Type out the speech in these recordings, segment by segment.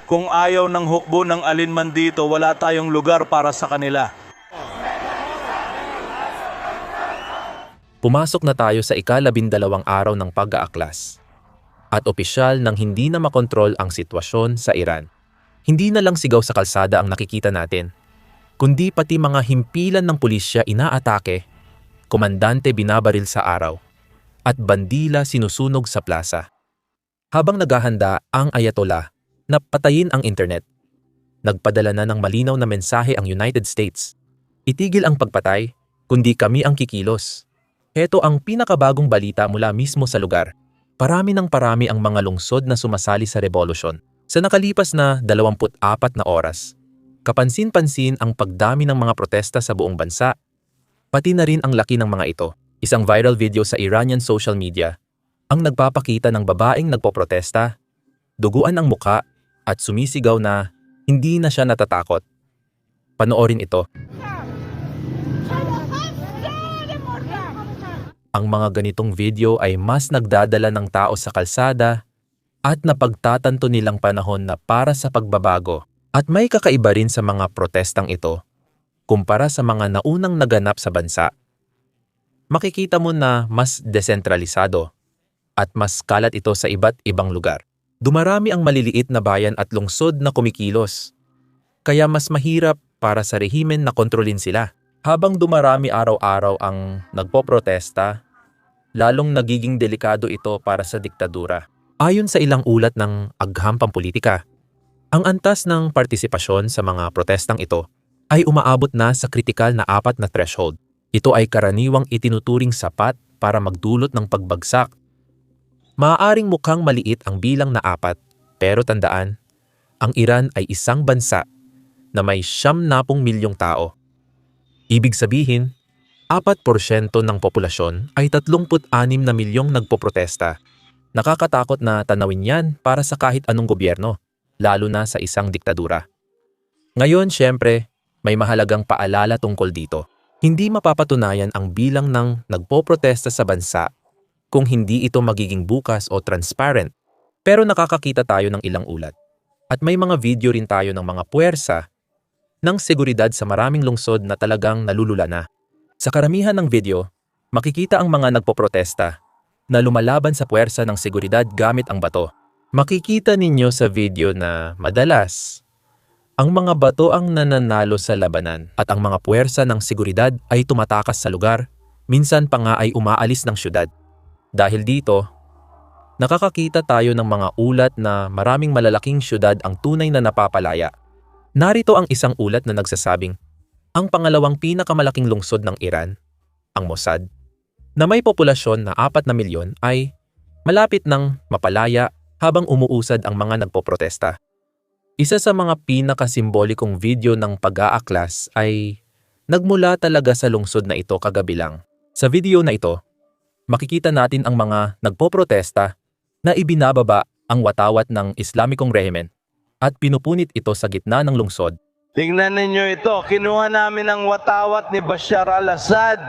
Kung ayaw ng hukbo ng alinman dito, wala tayong lugar para sa kanila. Pumasok na tayo sa ika-12 araw ng pag-aaklas. At opisyal nang hindi na makontrol ang sitwasyon sa Iran. Hindi na lang sigaw sa kalsada ang nakikita natin, kundi pati mga himpilan ng pulisya inaatake, komandante binabaril sa araw, at bandila sinusunog sa plaza. Habang naghahanda ang Ayatollah na patayin ang internet, nagpadala na ng malinaw na mensahe ang United States. Itigil ang pagpatay, kundi kami ang kikilos. Heto ang pinakabagong balita mula mismo sa lugar. Parami ng parami ang mga lungsod na sumasali sa revolusyon. Sa nakalipas na 24 na oras, kapansin-pansin ang pagdami ng mga protesta sa buong bansa. Pati na rin ang laki ng mga ito. Isang viral video sa Iranian social media ang nagpapakita ng babaeng nagpoprotesta, duguan ang muka at sumisigaw na hindi na siya natatakot. Panoorin ito. Ang mga ganitong video ay mas nagdadala ng tao sa kalsada at napagtatanto nilang panahon na para sa pagbabago. At may kakaiba rin sa mga protestang ito kumpara sa mga naunang naganap sa bansa. Makikita mo na mas desentralisado at mas kalat ito sa iba't ibang lugar. Dumarami ang maliliit na bayan at lungsod na kumikilos, kaya mas mahirap para sa rehimen na kontrolin sila. Habang dumarami araw-araw ang nagpoprotesta, lalong nagiging delikado ito para sa diktadura. Ayon sa ilang ulat ng agham pampulitika, ang antas ng partisipasyon sa mga protestang ito ay umaabot na sa kritikal na 4 na threshold. Ito ay karaniwang itinuturing sapat para magdulot ng pagbagsak. Maaaring mukhang maliit ang bilang na 4, pero tandaan, ang Iran ay isang bansa na may 70 milyong tao. Ibig sabihin, 4% ng populasyon ay 36 na milyong nagpoprotesta. Nakakatakot na tanawin yan para sa kahit anong gobyerno, lalo na sa isang diktadura. Ngayon, syempre, may mahalagang paalala tungkol dito. Hindi mapapatunayan ang bilang ng nagpoprotesta sa bansa kung hindi ito magiging bukas o transparent. Pero nakakakita tayo ng ilang ulat. At may mga video rin tayo ng mga puwersa ng seguridad sa maraming lungsod na talagang nalulula na. Sa karamihan ng video, makikita ang mga nagpoprotesta na lumalaban sa puwersa ng seguridad gamit ang bato. Makikita ninyo sa video na madalas, ang mga bato ang nananalo sa labanan at ang mga puwersa ng seguridad ay tumatakas sa lugar, minsan pa nga ay umaalis ng syudad. Dahil dito, nakakakita tayo ng mga ulat na maraming malalaking syudad ang tunay na napapalaya. Narito ang isang ulat na nagsasabing, ang pangalawang pinakamalaking lungsod ng Iran, ang Mossad, na may populasyon na 4 na milyon ay malapit ng mapalaya habang umuusad ang mga nagpoprotesta. Isa sa mga pinakasimbolikong video ng pag-aaklas ay nagmula talaga sa lungsod na ito kagabi lang. Sa video na ito, makikita natin ang mga nagpoprotesta na ibinababa ang watawat ng Islamikong rehimen at pinupunit ito sa gitna ng lungsod. Tingnan ninyo ito, kinuha namin ang watawat ni Bashar al-Assad.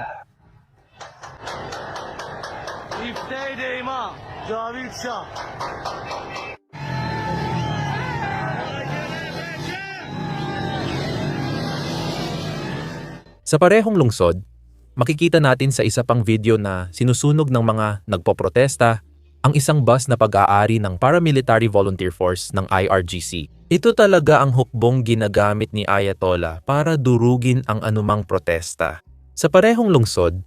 Sa parehong lungsod, makikita natin sa isa pang video na sinusunog ng mga nagpoprotesta ang isang bus na pag-aari ng Paramilitary Volunteer Force ng IRGC. Ito talaga ang hukbong ginagamit ni Ayatollah para durugin ang anumang protesta. Sa parehong lungsod,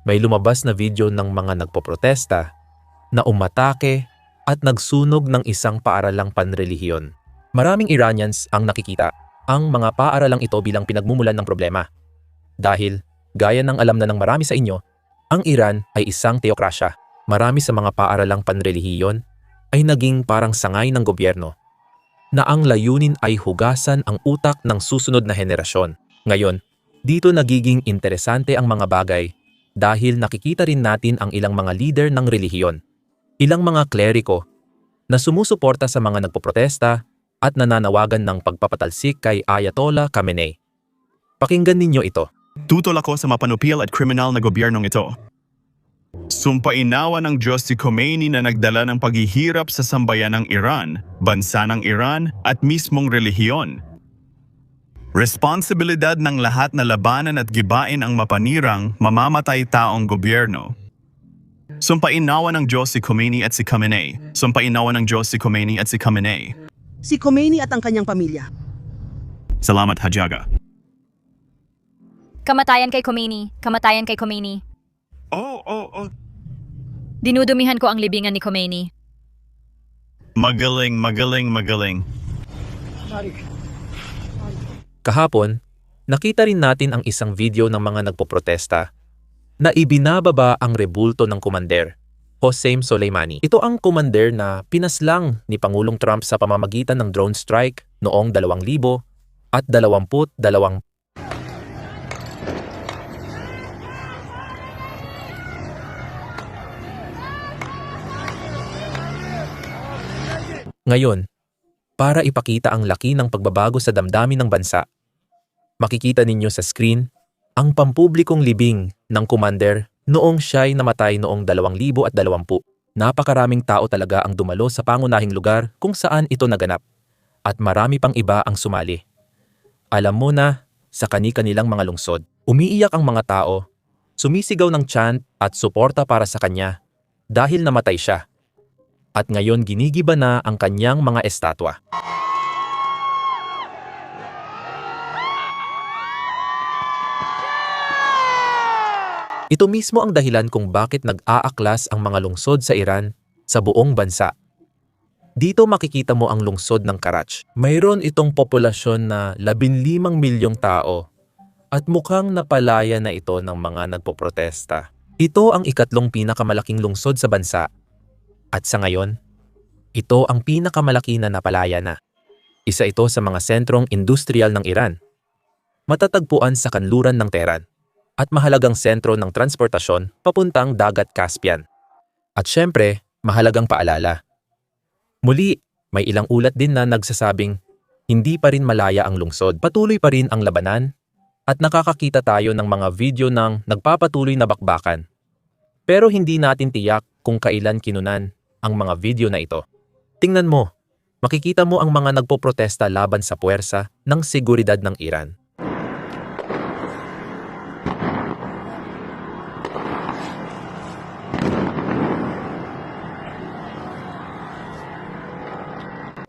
may lumabas na video ng mga nagpoprotesta na umatake at nagsunog ng isang paaralang panrelihiyon. Maraming Iranians ang nakikita ang mga paaralang ito bilang pinagmumulan ng problema. Dahil, gaya ng alam na ng marami sa inyo, ang Iran ay isang teokrasya. Marami sa mga paaralang panrelihiyon ay naging parang sangay ng gobyerno na ang layunin ay hugasan ang utak ng susunod na henerasyon. Ngayon, dito nagiging interesante ang mga bagay dahil nakikita rin natin ang ilang mga leader ng relihiyon, ilang mga kleriko na sumusuporta sa mga nagpoprotesta at nananawagan ng pagpapatalsik kay Ayatollah Khamenei. Pakinggan ninyo ito. Tutol ako sa mapanupil at kriminal na gobyernong ito. Sumpainawa ng Diyos si Khomeini na nagdala ng paghihirap sa sambayan ng Iran, bansa ng Iran at mismong relihiyon. Responsibilidad ng lahat na labanan at gibain ang mapanirang, mamamatay taong gobyerno. Sumpainawa ng Diyos si Khomeini at si Khamenei. Sumpainawa ng Diyos si Khomeini at si Khamenei. Si Khomeini at ang kanyang pamilya. Salamat, Hajaga. Kamatayan kay Khomeini. Kamatayan kay Khomeini. Oh. Dinudumihan ko ang libingan ni Khomeini. Magaling. Kahapon, nakita rin natin ang isang video ng mga nagpoprotesta na ibinababa ang rebulto ng kumander, Hossein Soleimani. Ito ang kumander na pinaslang ni Pangulong Trump sa pamamagitan ng drone strike noong 2022. Ngayon, para ipakita ang laki ng pagbabago sa damdamin ng bansa, makikita ninyo sa screen ang pampublikong libing ng commander noong siya'y namatay noong 2020. Napakaraming tao talaga ang dumalo sa pangunahing lugar kung saan ito naganap at marami pang iba ang sumali. Alam mo na, sa kani-kanilang mga lungsod, umiiyak ang mga tao, sumisigaw ng chant at suporta para sa kanya dahil namatay siya. At ngayon ginigiba na ang kanyang mga estatwa. Ito mismo ang dahilan kung bakit nag-aaklas ang mga lungsod sa Iran sa buong bansa. Dito makikita mo ang lungsod ng Karach. Mayroon itong populasyon na 15 milyong tao at mukhang napalaya na ito ng mga nagpoprotesta. Ito ang ikatlong pinakamalaking lungsod sa bansa. At sa ngayon, ito ang pinakamalaki na napalaya na. Isa ito sa mga sentrong industrial ng Iran. Matatagpuan sa kanluran ng Tehran at mahalagang sentro ng transportasyon papuntang Dagat Caspian. At syempre, mahalagang paalala. Muli, may ilang ulat din na nagsasabing hindi pa rin malaya ang lungsod. Patuloy pa rin ang labanan at nakakakita tayo ng mga video ng nagpapatuloy na bakbakan. Pero hindi natin tiyak kung kailan kinunan ang mga video na ito. Tingnan mo, makikita mo ang mga nagpoprotesta laban sa puwersa ng seguridad ng Iran.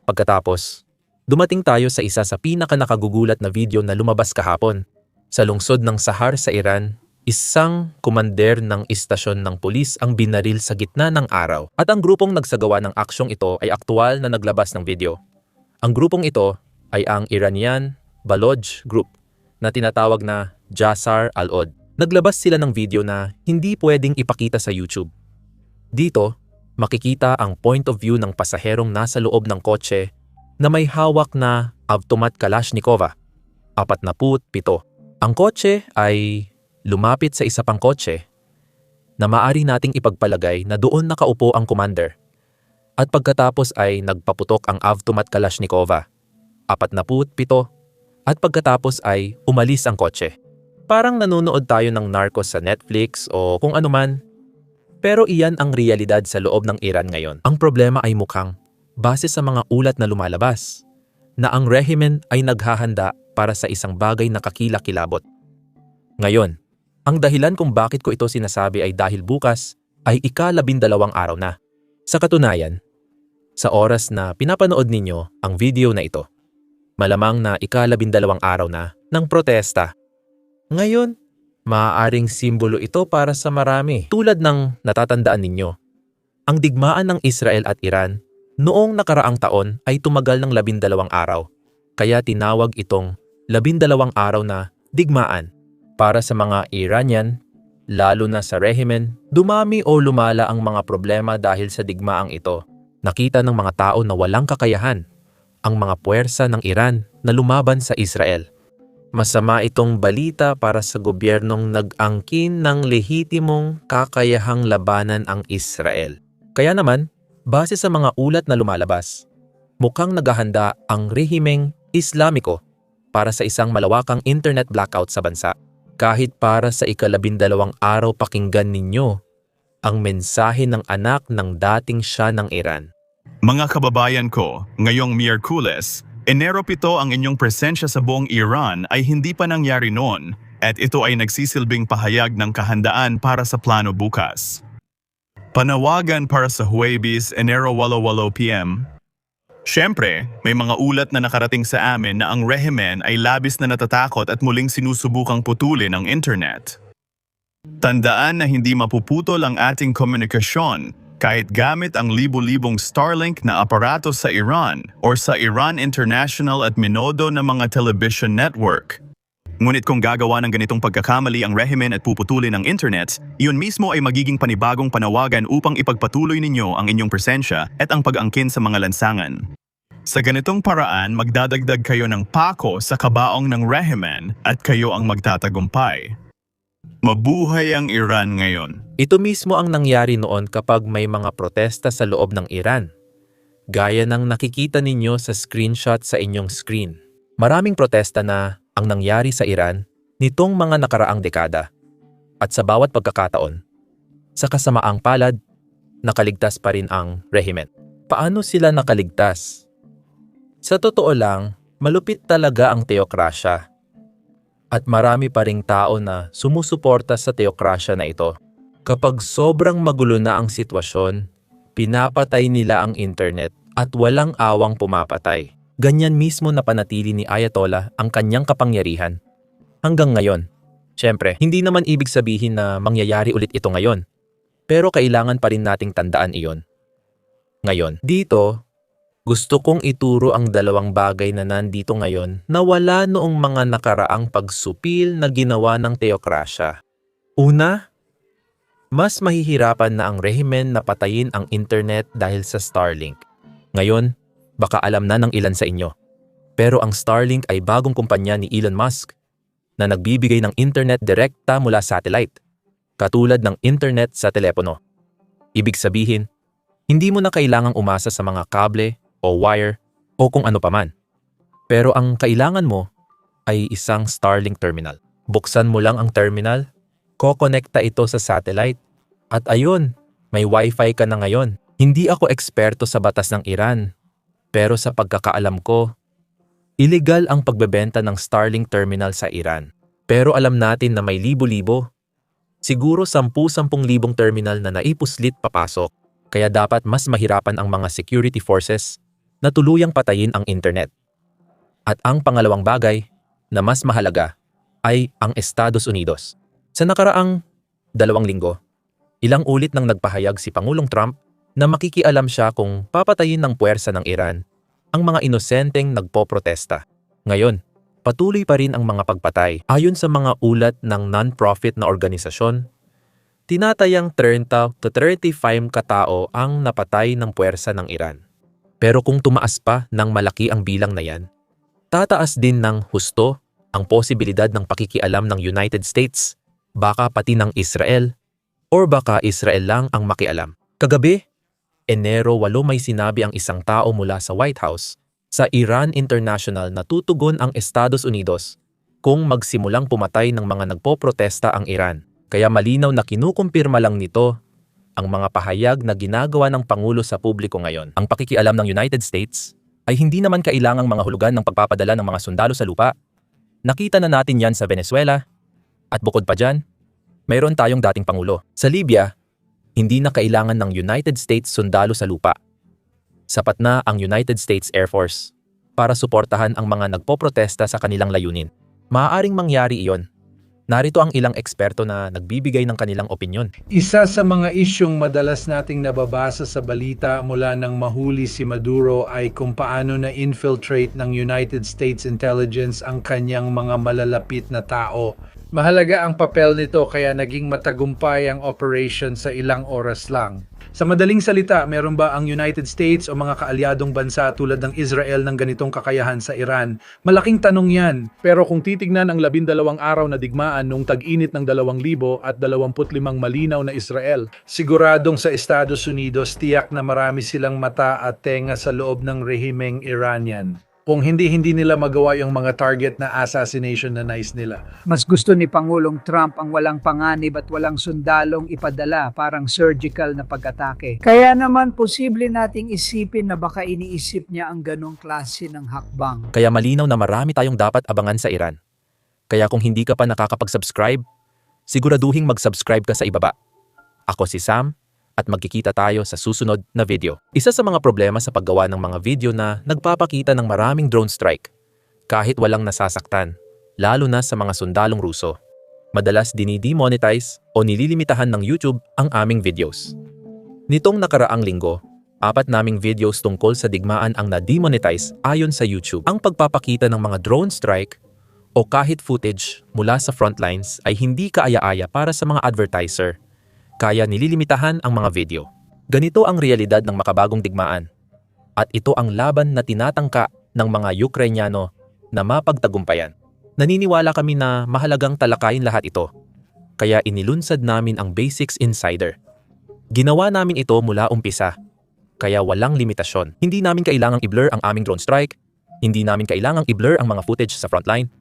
Pagkatapos, dumating tayo sa isa sa pinaka-nakagugulat na video na lumabas kahapon. Sa lungsod ng Sahar sa Iran, isang komander ng istasyon ng pulis ang binaril sa gitna ng araw. At ang grupong nagsagawa ng aksyong ito ay aktual na naglabas ng video. Ang grupong ito ay ang Iranian Baloj Group na tinatawag na Jasar al-Od. Naglabas sila ng video na hindi pwedeng ipakita sa YouTube. Dito, makikita ang point of view ng pasaherong nasa loob ng kotse na may hawak na automat Kalashnikova, 47. Ang kotse ay lumapit sa isa pang kotse na maaari nating ipagpalagay na doon nakaupo ang commander. At pagkatapos ay nagpaputok ang automat Kalashnikova, 47, at pagkatapos ay umalis ang kotse. Parang nanonood tayo ng Narcos sa Netflix o kung ano man. Pero iyan ang realidad sa loob ng Iran ngayon. Ang problema ay mukhang, base sa mga ulat na lumalabas, na ang rehimen ay naghahanda para sa isang bagay na kakilakilabot. Ngayon, ang dahilan kung bakit ko ito sinasabi ay dahil bukas ay ika-12 araw na. Sa katunayan, sa oras na pinapanood ninyo ang video na ito, malamang na ika-12 araw na ng protesta. Ngayon, maaaring simbolo ito para sa marami. Tulad ng natatandaan ninyo, ang digmaan ng Israel at Iran noong nakaraang taon ay tumagal ng 12 araw. Kaya tinawag itong 12 araw na digmaan. Para sa mga Iranian, lalo na sa rehimen, dumami o lumala ang mga problema dahil sa digmaang ito. Nakita ng mga tao na walang kakayahan ang mga puwersa ng Iran na lumaban sa Israel. Masama itong balita para sa gobyernong nag-angkin ng lehitimong kakayahang labanan ang Israel. Kaya naman, base sa mga ulat na lumalabas, mukhang naghahanda ang rehimeng Islamiko para sa isang malawakang internet blackout sa bansa. Kahit para sa ika-12 araw pakinggan ninyo ang mensahe ng anak ng dating Shah ng Iran. Mga kababayan ko, ngayong Miyerkules, Enero 7 ang inyong presensya sa buong Iran ay hindi pa nangyari noon at ito ay nagsisilbing pahayag ng kahandaan para sa plano bukas. Panawagan para sa Huwebes, Enero 8:08 p.m. Siyempre, may mga ulat na nakarating sa amin na ang rehimen ay labis na natatakot at muling sinusubukang putulin ang internet. Tandaan na hindi mapuputol ang ating komunikasyon kahit gamit ang libu-libong Starlink na aparato sa Iran or sa Iran International at Minodo na mga television network. Ngunit kung gagawa ng ganitong pagkakamali ang rehimen at puputulin ang internet, iyon mismo ay magiging panibagong panawagan upang ipagpatuloy ninyo ang inyong presensya at ang pag-angkin sa mga lansangan. Sa ganitong paraan, magdadagdag kayo ng pako sa kabaong ng rehimen at kayo ang magtatagumpay. Mabuhay ang Iran ngayon. Ito mismo ang nangyari noon kapag may mga protesta sa loob ng Iran. Gaya ng nakikita ninyo sa screenshot sa inyong screen. Maraming protesta na ang nangyari sa Iran nitong mga nakaraang dekada. At sa bawat pagkakataon, sa kasamaang palad, nakaligtas pa rin ang rehimen. Paano sila nakaligtas? Sa totoo lang, malupit talaga ang teokrasya. At marami pa ring tao na sumusuporta sa teokrasya na ito. Kapag sobrang magulo na ang sitwasyon, pinapatay nila ang internet at walang awang pumapatay. Ganyan mismo na panatili ni Ayatollah ang kanyang kapangyarihan. Hanggang ngayon. Siyempre, hindi naman ibig sabihin na mangyayari ulit ito ngayon. Pero kailangan pa rin nating tandaan iyon. Ngayon, dito, gusto kong ituro ang dalawang bagay na nandito ngayon na wala noong mga nakaraang pagsupil na ginawa ng teokrasya. Una, mas mahihirapan na ang rehimen na patayin ang internet dahil sa Starlink. Ngayon, baka alam na ng ilan sa inyo. Pero ang Starlink ay bagong kumpanya ni Elon Musk na nagbibigay ng internet direkta mula satellite, katulad ng internet sa telepono. Ibig sabihin, hindi mo na kailangang umasa sa mga kable o wire o kung ano paman. Pero ang kailangan mo ay isang Starlink terminal. Buksan mo lang ang terminal, kokonekta ito sa satellite, at ayun, may wifi ka na ngayon. Hindi ako eksperto sa batas ng Iran, pero sa pagkakaalam ko, illegal ang pagbebenta ng Starlink terminal sa Iran. Pero alam natin na may libo-libo, siguro 10,000 terminal na naipuslit papasok. Kaya dapat mas mahirapan ang mga security forces na tuluyang patayin ang internet. At ang pangalawang bagay na mas mahalaga ay ang Estados Unidos. Sa nakaraang 2 linggo, ilang ulit nang nagpahayag si Pangulong Trump na makikialam siya kung papatayin ng puwersa ng Iran ang mga inosenteng nagpoprotesta. Ngayon, patuloy pa rin ang mga pagpatay. Ayon sa mga ulat ng non-profit na organisasyon, tinatayang 30 to 35 katao ang napatay ng puwersa ng Iran. Pero kung tumaas pa ng malaki ang bilang na yan, tataas din ng husto ang posibilidad ng pakikialam ng United States, baka pati ng Israel, or baka Israel lang ang makialam. Kagabi, Enero 8 may sinabi ang isang tao mula sa White House sa Iran International na tutugon ang Estados Unidos kung magsimulang pumatay ng mga nagpoprotesta ang Iran. Kaya malinaw na kinukumpirma lang nito ang mga pahayag na ginagawa ng Pangulo sa publiko ngayon. Ang pakikialam ng United States ay hindi naman kailangang mga hulugan ng pagpapadala ng mga sundalo sa lupa. Nakita na natin yan sa Venezuela. At bukod pa dyan, mayroon tayong dating Pangulo. Sa Libya, hindi na kailangan ng United States sundalo sa lupa. Sapat na ang United States Air Force para suportahan ang mga nagpoprotesta sa kanilang layunin. Maaaring mangyari iyon. Narito ang ilang eksperto na nagbibigay ng kanilang opinyon. Isa sa mga isyong madalas nating nababasa sa balita mula nang mahuli si Maduro ay kung paano na-infiltrate ng United States Intelligence ang kanyang mga malalapit na tao. Mahalaga ang papel nito kaya naging matagumpay ang operation sa ilang oras lang. Sa madaling salita, meron ba ang United States o mga kaalyadong bansa tulad ng Israel ng ganitong kakayahan sa Iran? Malaking tanong yan. Pero kung titignan ang 12 araw na digmaan nung tag-init ng 2025 malinaw na Israel, siguradong sa Estados Unidos tiyak na marami silang mata at tenga sa loob ng rehimeng Iranian. Kung hindi nila magawa yung mga target na assassination na nais nila. Mas gusto ni Pangulong Trump ang walang panganib at walang sundalong ipadala, parang surgical na pag-atake. Kaya naman posible nating isipin na baka iniisip niya ang ganong klase ng hakbang. Kaya malinaw na marami tayong dapat abangan sa Iran. Kaya kung hindi ka pa nakakapag-subscribe, siguraduhing mag-subscribe ka sa ibaba. Ako si Sam, at magkikita tayo sa susunod na video. Isa sa mga problema sa paggawa ng mga video na nagpapakita ng maraming drone strike, kahit walang nasasaktan, lalo na sa mga sundalong Ruso. Madalas dinidemonetize o nililimitahan ng YouTube ang aming videos. Nitong nakaraang linggo, 4 naming videos tungkol sa digmaan ang na-demonetize ayon sa YouTube. Ang pagpapakita ng mga drone strike o kahit footage mula sa frontlines ay hindi kaaya-aya para sa mga advertiser, kaya nililimitahan ang mga video. Ganito ang realidad ng makabagong digmaan. At ito ang laban na tinatangka ng mga Ukrainyano na mapagtagumpayan. Naniniwala kami na mahalagang talakayin lahat ito, kaya inilunsad namin ang Basics Insider. Ginawa namin ito mula umpisa, kaya walang limitasyon. Hindi namin kailangang i-blur ang aming drone strike, hindi namin kailangang i-blur ang mga footage sa frontline,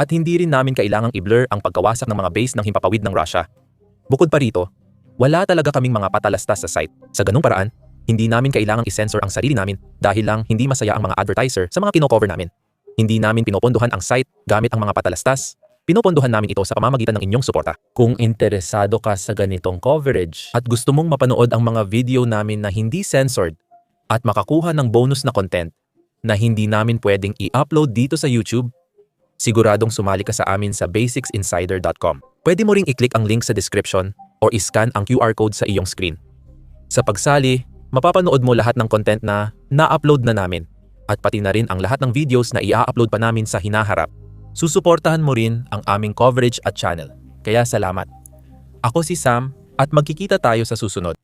at hindi rin namin kailangang i-blur ang pagkawasak ng mga base ng himpapawid ng Russia. Bukod pa rito, wala talaga kaming mga patalastas sa site. Sa ganung paraan, hindi namin kailangang i-censor ang sarili namin dahil lang hindi masaya ang mga advertiser sa mga kino-cover namin. Hindi namin pinopondohan ang site gamit ang mga patalastas. Pinopondohan namin ito sa pamamagitan ng inyong suporta. Kung interesado ka sa ganitong coverage at gusto mong mapanood ang mga video namin na hindi censored at makakuha ng bonus na content na hindi namin pwedeng i-upload dito sa YouTube, siguradong sumali ka sa amin sa basicsinsider.com. Pwede mo ring i-click ang link sa description o i-scan ang QR code sa iyong screen. Sa pagsali, mapapanood mo lahat ng content na na-upload na namin at pati na rin ang lahat ng videos na i-upload pa namin sa hinaharap. Susuportahan mo rin ang aming coverage at channel. Kaya salamat. Ako si Sam at magkikita tayo sa susunod.